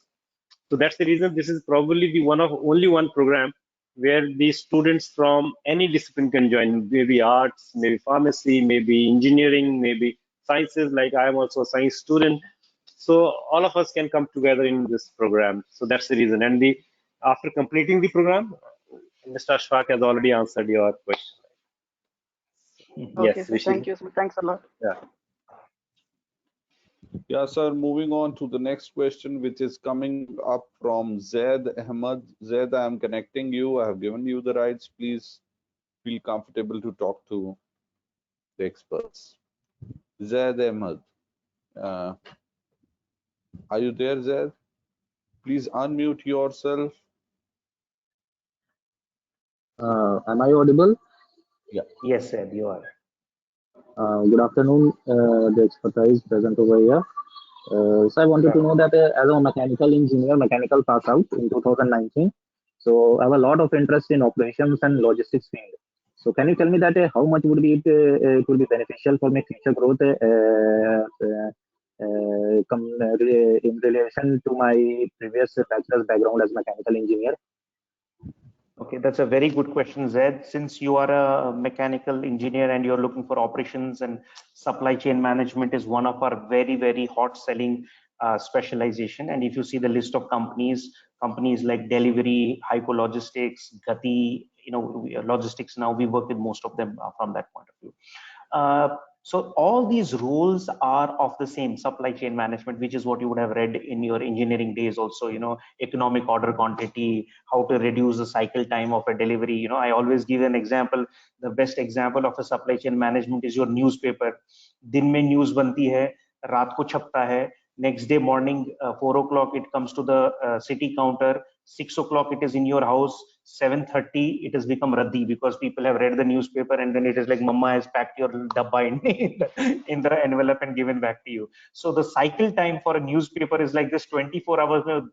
So that's the reason this is probably the only one program where the students from any discipline can join, maybe arts, maybe pharmacy, maybe engineering, maybe sciences, like I am also a science student. So all of us can come together in this program. So that's the reason. And after completing the program, Mr. Ashfaq has already answered your question. Okay, Yes, sir. Thank you, sir. Thanks a lot. Yeah. Yeah, sir. Moving on to the next question, which is coming up from Zaid Ahmed. Zaid, I am connecting you. I have given you the rights. Please feel comfortable to talk to the experts. Zaid Ahmed, uh, are you there, Zaid? Please unmute yourself. Am I audible? Yeah. Yes, sir, you are. Good afternoon, the expertise present over here. So I wanted to know that as a mechanical engineer, mechanical pass out in 2019, so I have a lot of interest in operations and logistics field. So can you tell me that how much would be it would be beneficial for my future growth in relation to my previous bachelor's background as mechanical engineer? Okay, that's a very good question, Zed. Since you are a mechanical engineer and you're looking for operations, and supply chain management is one of our very, very hot selling specialization. And if you see the list of companies like Delivery, Hypo Logistics, Gati, logistics, now we work with most of them from that point of view. So all these roles are of the same supply chain management, which is what you would have read in your engineering days also, economic order quantity, how to reduce the cycle time of a delivery. I always give an example. The best example of a supply chain management is your newspaper. दिन में news बनती है, रात को छपता है, next day morning 4 o'clock it comes to the city counter, 6 o'clock it is in your house, 7:30 it has become raddi because people have read the newspaper, and then it is like mama has packed your dabba in the envelope and given back to you. So the cycle time for a newspaper is like this 24 hours में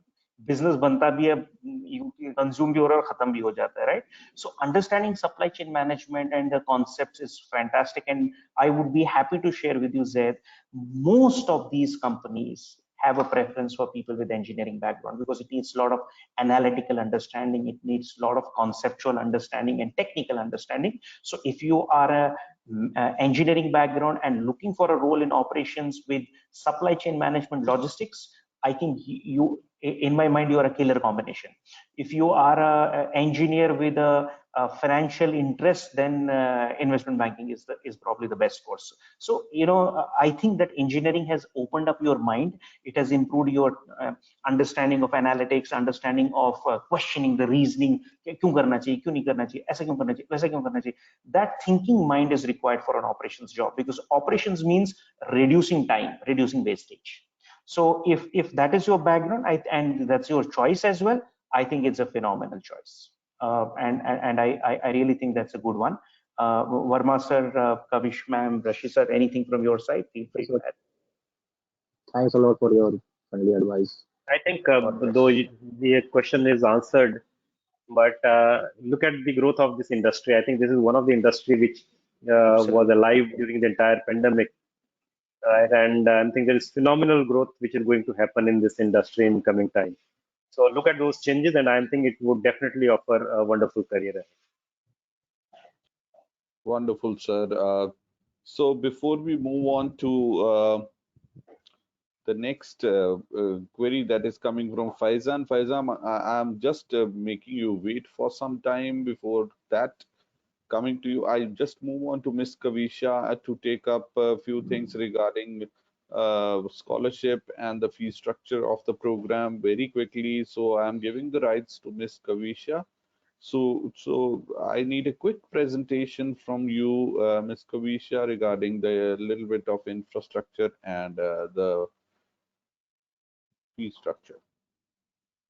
business बनता भी है, consume भी हो रहा है और खत्म भी हो जाता है, right? So understanding supply chain management and the concepts is fantastic, and I would be happy to share with you, Zaid, most of these companies have a preference for people with engineering background because it needs a lot of analytical understanding, it needs a lot of conceptual understanding and technical understanding. So if you are a engineering background and looking for a role in operations with supply chain management logistics, I think you, in my mind, you are a killer combination. If you are an engineer with a financial interest, then investment banking is probably the best course. So I think that engineering has opened up your mind. It has improved your understanding of analytics, understanding of questioning the reasoning. क्यों करना चाहिए, क्यों नहीं करना चाहिए, ऐसा क्यों करना चाहिए, वैसा क्यों करना चाहिए. That thinking mind is required for an operations job, because operations means reducing time, reducing wastage. So if that is your background, and that's your choice as well, I think it's a phenomenal choice. And I really think that's a good one. Verma sir, Kavish ma'am, Rashi sir, anything from your side? Feel free to add. Thanks a lot for your friendly advice. I think though the question is answered, but look at the growth of this industry. I think this is one of the industry which was alive during the entire pandemic. Right, and I think there is phenomenal growth which is going to happen in this industry in coming time. So look at those changes, and I think it would definitely offer a wonderful career. Wonderful, sir. So before we move on to the next query that is coming from Faizan, I'm just making you wait for some time before that. coming to you, I just move on to Miss Kavisha to take up a few things regarding scholarship and the fee structure of the program very quickly. So I'm giving the rights to Miss Kavisha. So I need a quick presentation from you, Ms. Kavisha, regarding the little bit of infrastructure and the fee structure.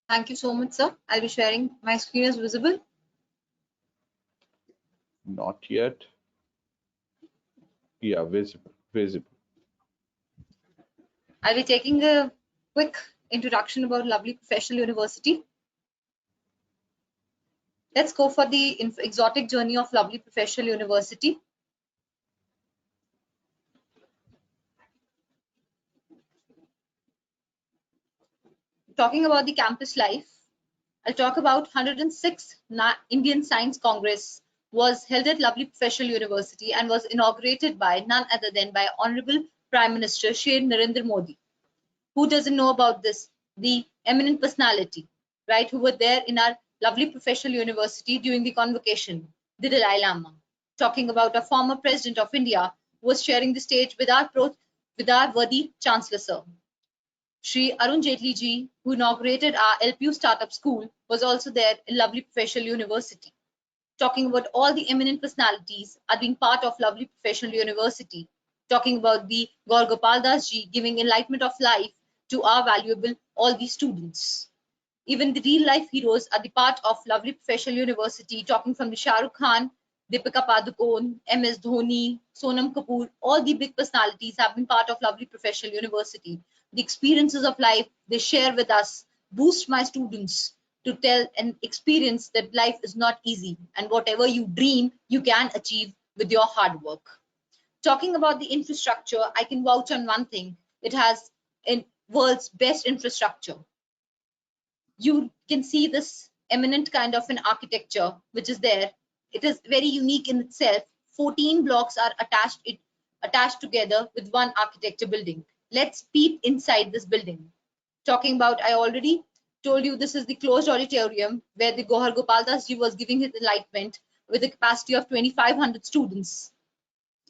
Thank you so much, sir. I'll be sharing. My screen is visible. Not yet. Yeah, visible. I'll be taking a quick introduction about Lovely Professional University. Let's go for the exotic journey of Lovely Professional University. Talking about the campus life, I'll talk about 106th Indian Science Congress was held at Lovely Professional University and was inaugurated by none other than by Honorable Prime Minister Shri Narendra Modi. Who doesn't know about this? The eminent personality, right, who were there in our Lovely Professional University during the convocation, the Dalai Lama. Talking about a former president of India who was sharing the stage with our worthy Chancellor, sir. Shri Arun Jaitley ji, who inaugurated our LPU startup school, was also there in Lovely Professional University. Talking about all the eminent personalities are being part of Lovely Professional University. Talking about the Gaur Gopal Das ji giving enlightenment of life to our valuable all these students. Even the real life heroes are the part of Lovely Professional University, talking from the Shah Rukh Khan, Deepika Padukone, MS Dhoni, Sonam Kapoor, all the big personalities have been part of Lovely Professional University. The experiences of life they share with us boost my students to tell and experience that life is not easy and whatever you dream, you can achieve with your hard work. Talking about the infrastructure, I can vouch on one thing. It has in world's best infrastructure. You can see this eminent kind of an architecture which is there. It is very unique in itself. 14 blocks are attached together with one architecture building. Let's peep inside this building. Talking about, I already told you this is the closed auditorium where the Gohar Gopal Das ji was giving his enlightenment with a capacity of 2,500 students.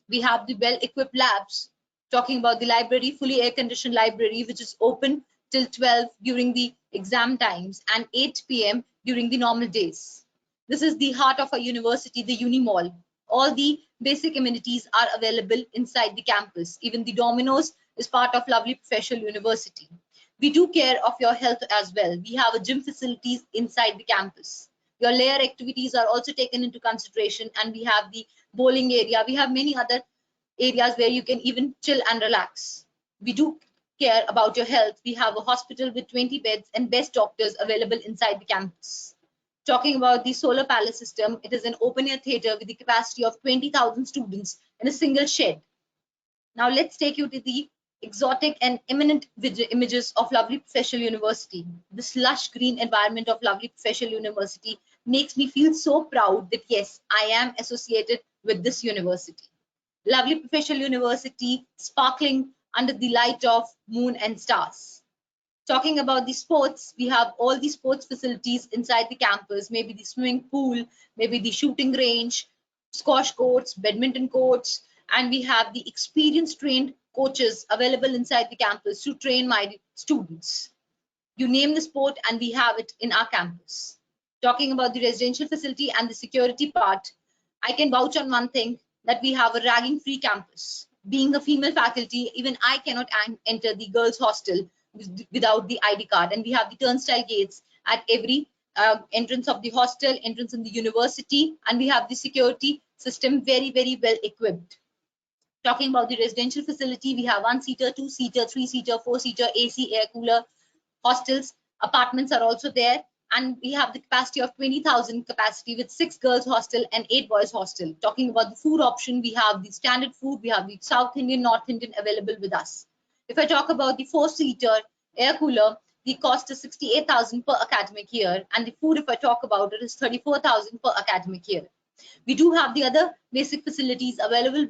We have the well-equipped labs. Talking about the library, fully air-conditioned library, which is open till 12 during the exam times and 8 p.m. during the normal days. This is the heart of our university, the Uni Mall. All the basic amenities are available inside the campus. Even the Domino's is part of Lovely Professional University. We do care of your health as well. We have a gym facilities inside the campus. Your layer activities are also taken into consideration, and we have the bowling area. We have many other areas where you can even chill and relax. We do care about your health. We have a hospital with 20 beds and best doctors available inside the campus. Talking about the solar palace system, it is an open air theater with the capacity of 20,000 students in a single shed. Now let's take you to the exotic and eminent images of Lovely Professional University. This lush green environment of Lovely Professional University makes me feel so proud that yes, I am associated with this university. Lovely Professional University sparkling under the light of moon and stars. Talking about the sports, we have all the sports facilities inside the campus, maybe the swimming pool, maybe the shooting range, squash courts, badminton courts, and we have the experienced trained coaches available inside the campus to train my students. You name the sport and we have it in our campus. Talking about the residential facility and the security part, I can vouch on one thing, that we have a ragging free campus. Being a female faculty, even I cannot enter the girls hostel without the ID card, and we have the turnstile gates at every entrance of the hostel, entrance in the university, and we have the security system very, very well equipped. Talking about the residential facility, we have 1-seater, 2-seater, 3-seater, 4-seater, AC, air cooler, hostels, apartments are also there, and we have the capacity of 20,000 capacity with 6 girls hostel and 8 boys hostel. Talking about the food option, we have the standard food, we have the South Indian, North Indian available with us. If I talk about the 4-seater air cooler, the cost is 68,000 per academic year, and the food, if I talk about it, is 34,000 per academic year. We do have the other basic facilities available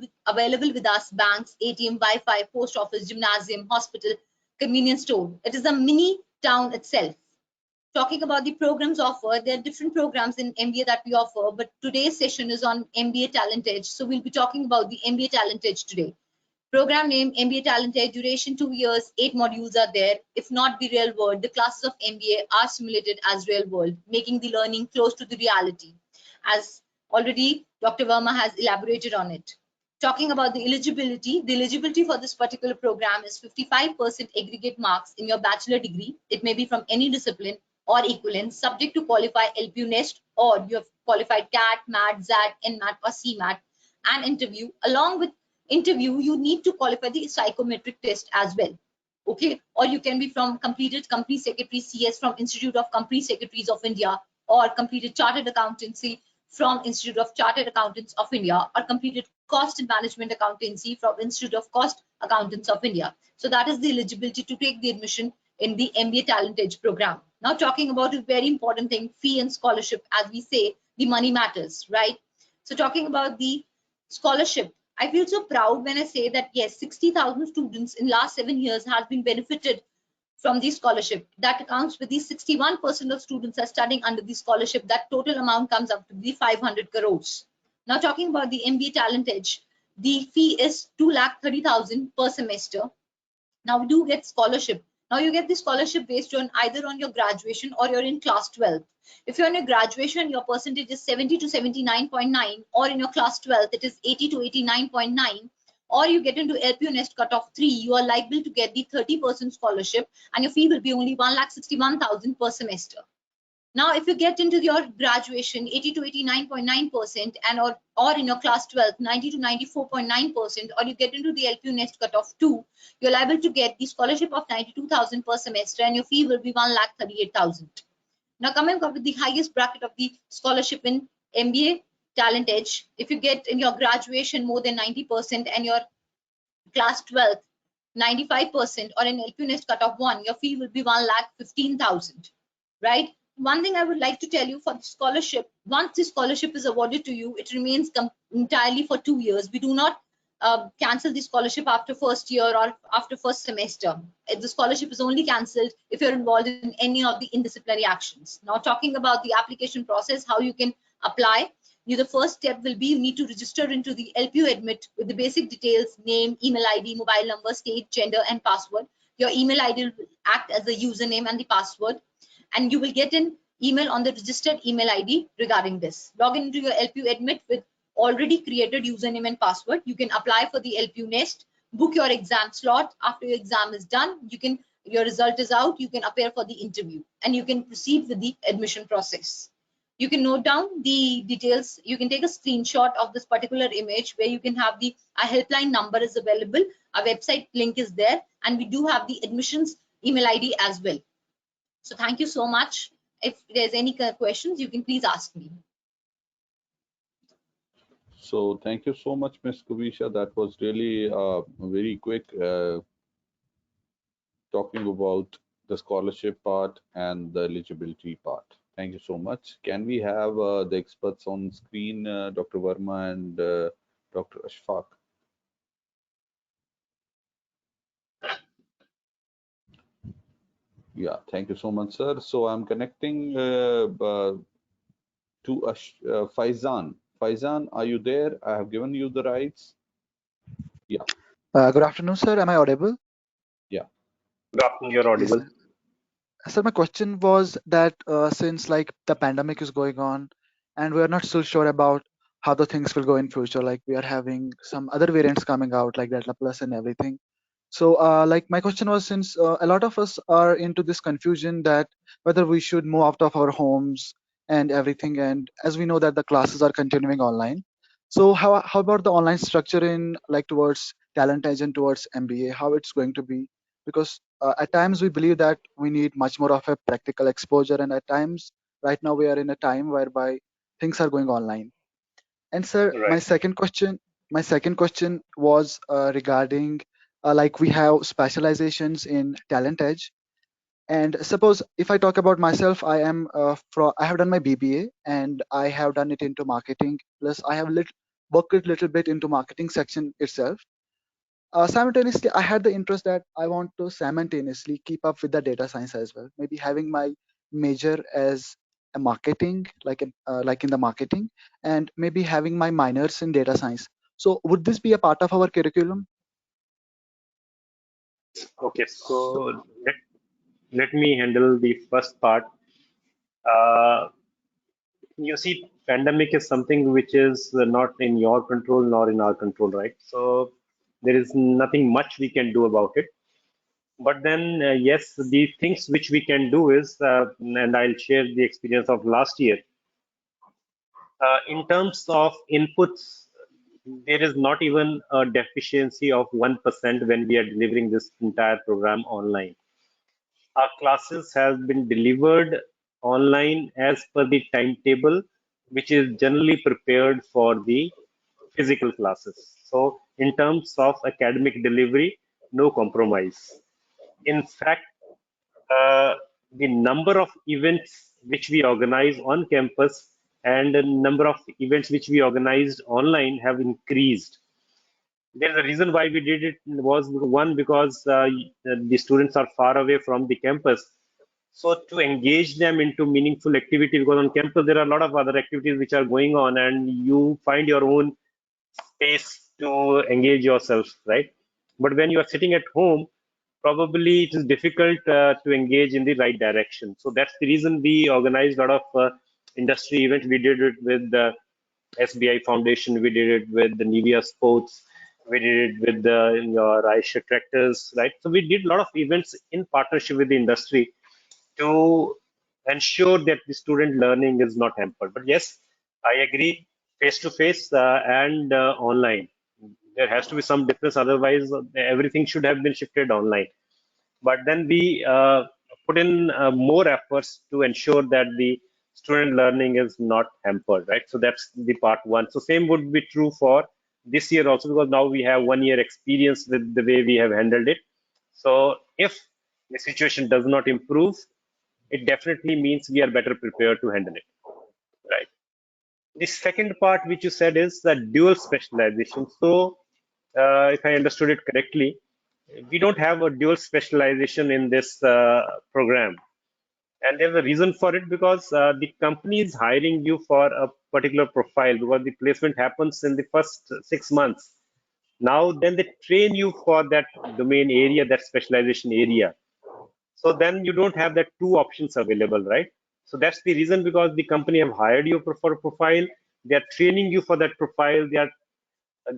with us: banks, ATM, Wi-Fi, post office, gymnasium, hospital, convenience store. It is a mini town itself. talking about the programs offered, there are different programs in MBA that we offer, but today's session is on MBA Talent Edge. So we'll be talking about the MBA Talent Edge today. Program name MBA Talent Edge, duration 2 years, 8 modules are there. If not the real world, the classes of MBA are simulated as real world, making the learning close to the reality. As already Dr. Verma has elaborated on it. Talking about the eligibility for this particular program is 55% aggregate marks in your bachelor degree. It may be from any discipline or equivalent, subject to qualify LPU Nest, or you have qualified CAT, MAT, ZAT, NMAT or CMAT, and interview. Along with interview, you need to qualify the psychometric test as well. Okay, or you can be from completed company secretary CS from Institute of Company Secretaries of India, or completed chartered accountancy from Institute of Chartered Accountants of India, or completed cost and management accountancy from Institute of Cost Accountants of India. So that is the eligibility to take the admission in the MBA Talent Edge program. Now talking about a very important thing, fee and scholarship. As we say, the money matters, right? So talking about the scholarship, I feel so proud when I say that yes, 60,000 students in last 7 years has been benefited from the scholarship. That accounts with the 61% of students are studying under the scholarship. That total amount comes up to the 500 crores. Now talking about the MBA Talent Edge, the fee is 2,30,000 per semester. Now we do get scholarship. Now you get the scholarship based on either on your graduation or you're in class 12. If you're in your graduation, your percentage is 70 to 79.9, or in your class 12, it is 80 to 89.9, or you get into LPU Nest cutoff 3, you are liable to get the 30% scholarship, and your fee will be only 1,61,000 per semester. Now, if you get into your graduation 80 to 89.9%, and or in your class 12 90 to 94.9%, or you get into the LPU Nest cutoff 2, you're liable to get the scholarship of 92,000 per semester, and your fee will be 1,38,000. Now, coming up with the highest bracket of the scholarship in MBA Talent Edge, if you get in your graduation more than 90% and your class 12 95%, or in LPU Nest cutoff 1, your fee will be 1,15,000, right? One thing I would like to tell you, for the scholarship, once the scholarship is awarded to you, it remains entirely for 2 years. We do not cancel the scholarship after first year or after first semester. The scholarship is only cancelled if you're involved in any of the indisciplinary actions. Now talking about the application process, how you can apply. The first step will be you need to register into the LPU Admit with the basic details, name, email ID, mobile number, state, gender, and password. Your email ID will act as the username and the password, and you will get an email on the registered email ID regarding this. Log into your LPU Admit with already created username and password. You can apply for the LPU Nest, book your exam slot. After your exam is done, your result is out, you can appear for the interview, and you can proceed with the admission process. You can note down the details. You can take a screenshot of this particular image where you can have our helpline number is available. Our website link is there, and we do have the admissions email ID as well. So thank you so much. If there's any questions, you can please ask me. So thank you so much, Ms. Kuvisha. That was really very quick, talking about the scholarship part and the eligibility part. Thank you so much. Can we have the experts on screen, Dr. Verma and Dr. Ashfaq? Yeah, thank you so much, sir. So I'm connecting to Faizan. Faizan, are you there? I have given you the rights. Yeah. Good afternoon, sir. Am I audible? Yeah. Good afternoon, you're audible. Yes. Sir, my question was that since like the pandemic is going on and we're not still sure about how the things will go in future, like we are having some other variants coming out like Delta Plus and everything. So like my question was, since a lot of us are into this confusion that whether we should move out of our homes and everything, and as we know that the classes are continuing online. So how about the online structure in like towards Talent Edge and towards MBA, how it's going to be? Because at times we believe that we need much more of a practical exposure, and at times right now we are in a time whereby things are going online. And sir, Right. my second question was regarding like we have specializations in Talent Edge, and suppose if I talk about myself, I have done my BBA and I have done it into marketing, plus I have worked a little bit into marketing section itself. Simultaneously, I had the interest that I want to simultaneously keep up with the data science as well, maybe having my major as a marketing, like in the marketing, and maybe having my minors in data science. So would this be a part of our curriculum? Okay, so let me handle the first part. Uh, you see, pandemic is something which is not in your control nor in our control, right? So there is nothing much we can do about it. But then, yes, the things which we can do is, and I'll share the experience of last year. In terms of inputs, there is not even a deficiency of 1% when we are delivering this entire program online. Our classes have been delivered online as per the timetable, which is generally prepared for the physical classes. So, in terms of academic delivery, no compromise. In fact, uh, the number of events which we organize on campus and the number of events which we organized online have increased. There's a reason why we did it was one because the students are far away from the campus. So to engage them into meaningful activity, because on campus there are a lot of other activities which are going on, and you find your own space to engage yourself, right? But when you are sitting at home, probably it is difficult to engage in the right direction. So that's the reason we organized a lot of industry events. We did it with the SBI Foundation, we did it with the Nivea Sports, we did it with your Aisha Tractors, right? So we did a lot of events in partnership with the industry to ensure that the student learning is not hampered. But yes, I agree, face to face and online. There has to be some difference, otherwise, everything should have been shifted online. But then we put in more efforts to ensure that the student learning is not hampered, right? So that's the part one. So same would be true for this year also, because now we have 1 year experience with the way we have handled it. So if the situation does not improve, it definitely means we are better prepared to handle it, right? The second part which you said is the dual specialization. So if I understood it correctly, we don't have a dual specialization in this program. And there's a reason for it, because the company is hiring you for a particular profile, because the placement happens in the first 6 months. Now, then they train you for that domain area, that specialization area. So then you don't have that two options available, right? So that's the reason, because the company have hired you for a profile. They are training you for that profile. They are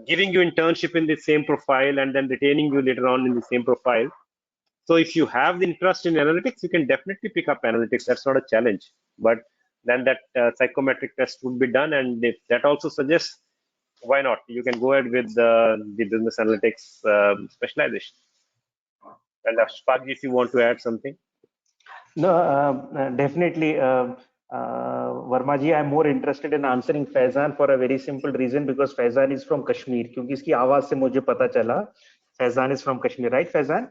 giving you internship in the same profile and then retaining you later on in the same profile. So if you have the interest in analytics, you can definitely pick up analytics. That's not a challenge. But then that psychometric test would be done, and if that also suggests, why not? You can go ahead with the business analytics specialization. And Sparky, if you want to add something. No, definitely. Vermaji, I'm more interested in answering Faizan for a very simple reason, because Faizan is from Kashmir. क्योंकि इसकी आवाज से मुझे पता चला Faizan is from Kashmir, right, Faizan?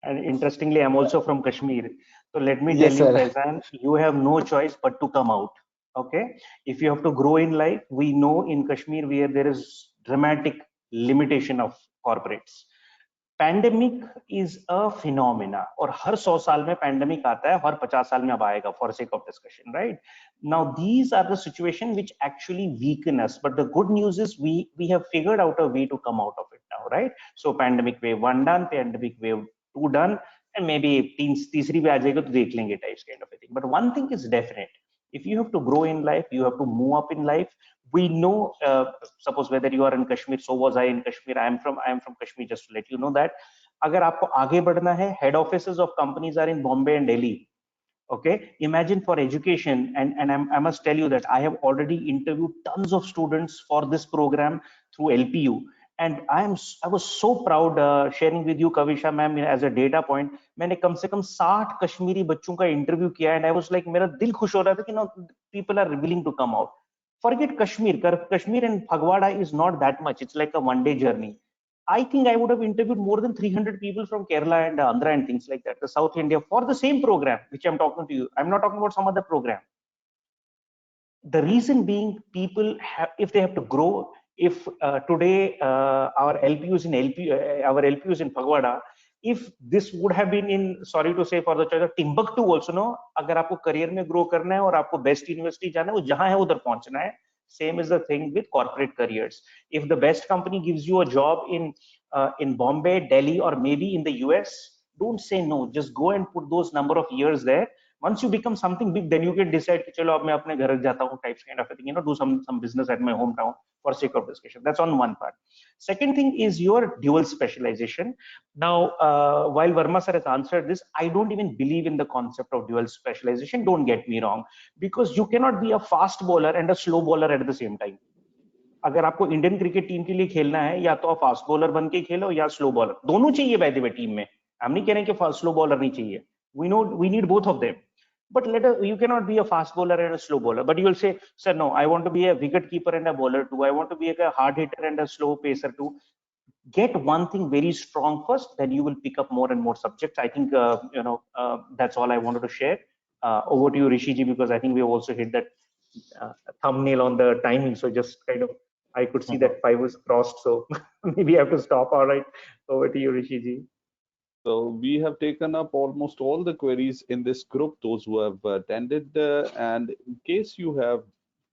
And interestingly, I'm also from Kashmir. So let me tell Yes, you, sir. Faizan, you have no choice but to come out. Okay, if you have to grow in life, we know in Kashmir where there is dramatic limitation of corporates. Pandemic is a phenomena, और हर 100 साल में pandemic आता है, हर 50 साल में अब आएगा, for sake of discussion, right? Now these are the situation which actually weaken us, but the good news is we have figured out a way to come out of it now, right? So pandemic wave 1 done, pandemic wave 2 done, and maybe तीसरी भी आ जाएगा तो देख लेंगे, types kind of thing. But one thing is definite, if you have to grow in life, you have to move up in life. We know, suppose whether you are in Kashmir, so was I in Kashmir, I am from Kashmir, just to let you know that अगर आपको आगे बढ़ना है, head offices of companies are in Bombay and Delhi. Okay, imagine for education, and I must tell you that I have already interviewed tons of students for this program through LPU, and I was so proud sharing with you, Kavisha ma'am, as a data point. मैंने कम से कम 60 कश्मीरी बच्चों का interview किया, and I was like, मेरा दिल खुश हो रहा था कि no, people are willing to come out. Forget Kashmir and Phagwada is not that much. It's like a one-day journey. I think I would have interviewed more than 300 people from Kerala and Andhra and things like that, the South India, for the same program which I'm talking to you. I'm not talking about some other program. The reason being, people have, if they have to grow, if today our LPUs in Phagwada, if this would have been in, sorry to say for the choice of Timbuktu also, no, अगर आपको career में grow करना है और आपको best university जाना है, वो जहाँ है उधर पहुंचना है. Same is the thing with corporate careers. If the best company gives you a job in Bombay, Delhi, or maybe in the US, don't say no. Just go and put those number of years there. Once you become something big, then you can decide कि चलो अब मैं अपने घर जाता हूँ, types kind of a thing. Do some business at my hometown for sake of discussion. That's on one part. Second thing is your dual specialization. Now, while Verma sir has answered this, I don't even believe in the concept of dual specialization. Don't get me wrong, because you cannot be a fast bowler and a slow bowler at the same time. अगर आपको Indian cricket team के लिए खेलना है, या तो आप fast bowler बन के खेलो या स्लो बॉलर, दोनों चाहिए बाय द वे टीम में. हम नहीं कह रहे कि स्लो बॉलर नहीं चाहिए. We know we need both of them. But you cannot be a fast bowler and a slow bowler. But you will say, sir, no, I want to be a wicket keeper and a bowler too. I want to be a hard hitter and a slow pacer too. Get one thing very strong first, then you will pick up more and more subjects. I think that's all I wanted to share. Over to you, Rishi ji, because I think we have also hit that thumbnail on the timing. So just kind of, I could see that 5 was crossed. So maybe I have to stop. All right. Over to you, Rishi ji. So we have taken up almost all the queries in this group, those who have attended, and in case you have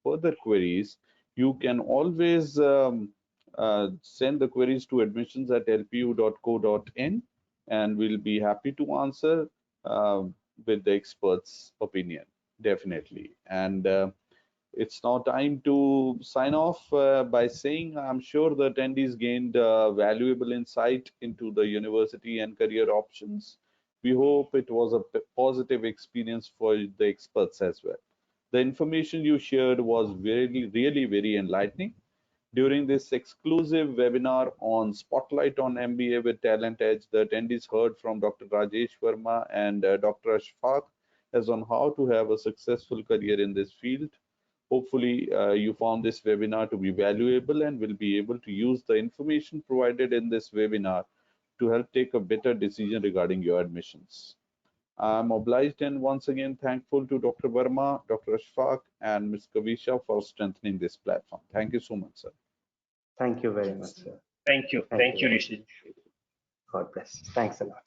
further queries, you can always send the queries to admissions@lpu.co.in, and we'll be happy to answer with the experts' opinion, definitely. And it's now time to sign off by saying I'm sure the attendees gained valuable insight into the university and career options. We hope it was a positive experience for the experts as well. The information you shared was really very enlightening. During this exclusive webinar on Spotlight on MBA with Talent Edge, the attendees heard from Dr. Rajesh Verma and Dr. Ashfaq as on how to have a successful career in this field. Hopefully, you found this webinar to be valuable and will be able to use the information provided in this webinar to help take a better decision regarding your admissions. I'm obliged and once again thankful to Dr. Verma, Dr. Ashfaq, and Ms. Kavisha for strengthening this platform. Thank you so much, sir. Thank you very much, sir. Thank you. Thank you, Rishi. God bless. Thanks a lot.